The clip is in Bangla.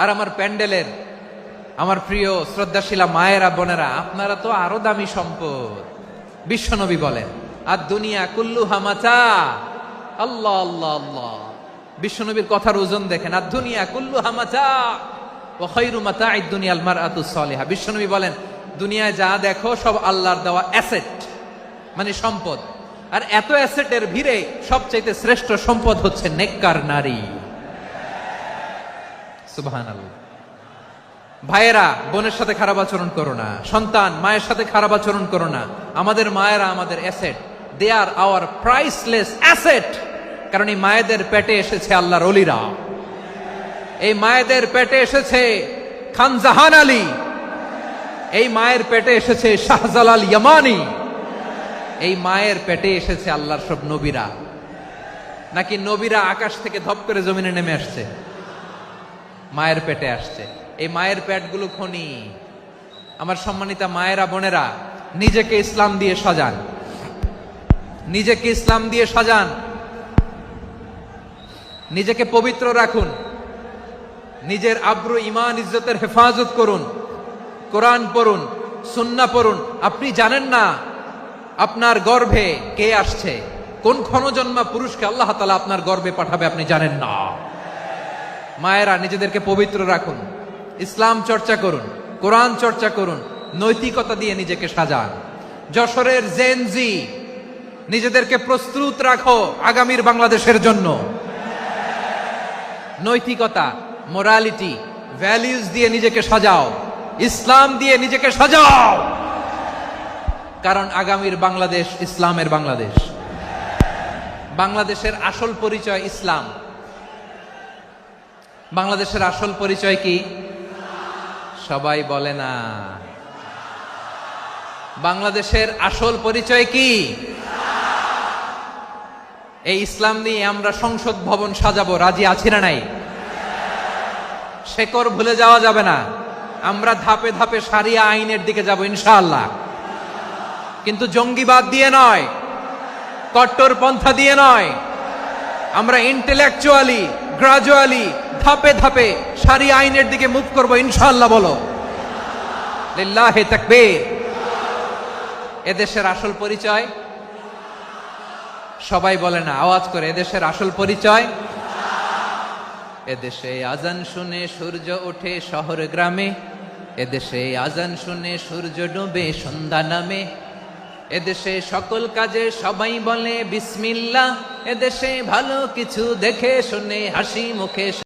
আর আমার প্যান্ডেলের আমার প্রিয় শ্রদ্ধাশীলা মায়েরা বোনেরা, আপনারা তো আরো দামি সম্পদ। বিশ্বনবী বলেন, আর দুনিয়া কুল্লুহা মাতা। আল্লাহ আল্লাহ আল্লাহ, বিশ্বনবীর কথার ওজন দেখেন। আর দুনিয়া কুল্লুহা মাতা ওয়া খায়রু মাতা'আদ দুনিয়াল মারআতুস সালিহা। বিশ্বনবী বলেন, দুনিয়ায় যা দেখো সব আল্লাহর দেওয়া অ্যাসেট, মানে সম্পদ। আর এত অ্যাসেটের ভিড়ে সবচেয়ে শ্রেষ্ঠ সম্পদ হচ্ছে নেককার নারী। সুবহানাল্লাহ। ভাইয়েরা বোনের সাথে খারাপ আচরণ করো না, সন্তান মায়ের সাথে খারাপ আচরণ করো না। আমাদের মায়েরা আমাদের asset, they are our priceless asset. কারণ এই মায়েদের পেটে এসেছে আল্লাহর ওলিরা, এই মায়েদের পেটে এসেছে খান জাহান আলী, এই মায়ের পেটে এসেছে শাহজালাল ইয়ামানি, এই মায়ের পেটে এসেছে আল্লাহর সব নবীরা। নাকি নবীরা আকাশ থেকে ধপ করে জমিনে নেমে আসছে? মায়ের পেটে আসছে। এই মায়ের পেটগুলো খনি। আমার সম্মানিতা মায়েরা বোনেরা, নিজেকে ইসলাম দিয়ে সাজান, নিজেকে ইসলাম দিয়ে সাজান, নিজেকে পবিত্র রাখুন, নিজের আব্রু ইমান ইজ্জতের হেফাজত করুন, কোরআন পড়ুন, সুন্নাহ পড়ুন। আপনি জানেন না আপনার গর্ভে কে আসছে, কোন ক্ষণজন্মা পুরুষকে আল্লাহ তাআলা আপনার গর্ভে পাঠাবে আপনি জানেন না। মায়েরা নিজেদেরকে পবিত্র রাখুন, ইসলাম চর্চা করুন, কোরআন চর্চা করুন, নৈতিকতা দিয়ে নিজেকে সাজান। যশোরের জেনজি, নিজেদেরকে প্রস্তুত রাখো আগামীর বাংলাদেশের জন্য। নৈতিকতা, মোরালিটি, ভ্যালিউজ দিয়ে নিজেকে সাজাও, ইসলাম দিয়ে নিজেকে সাজাও। কারণ আগামীর বাংলাদেশ ইসলামের বাংলাদেশ। বাংলাদেশের আসল পরিচয় ইসলাম। বাংলাদেশের আসল পরিচয় কি? সবাই বলে না। বাংলাদেশের আসল পরিচয় কি? এই ইসলাম নিয়ে আমরা সংসদ ভবন সাজাবো, রাজি আছি না নাই? শেকড় ভুলে যাওয়া যাবে না। আমরা ধাপে ধাপে শারিয়া আইনের দিকে যাব ইনশাআল্লাহ, কিন্তু জঙ্গিবাদ দিয়ে নয়, কট্টরপন্থা দিয়ে নয়। আমরা ইন্টেলেকচুয়ালি, গ্রাজুয়ালি, ধাপে ধাপে শারিয়া আইনের দিকে মুভ করব ইনশাআল্লাহ। বলো লিল্লাহি তাকবীর। এদেশের আসল পরিচয় সবাই বলে না, আওয়াজ করে, এদেশের আসল পরিচয়। এদেশে আজান শুনে সূর্য ওঠে শহর গ্রামে, এদেশে আজান শুনে সূর্য ডুবে সন্ধ্যা নামে, এদেশে সকল কাজে সবাই বলে বিসমিল্লাহ, এদেশে ভালো কিছু দেখে শুনে হাসি মুখে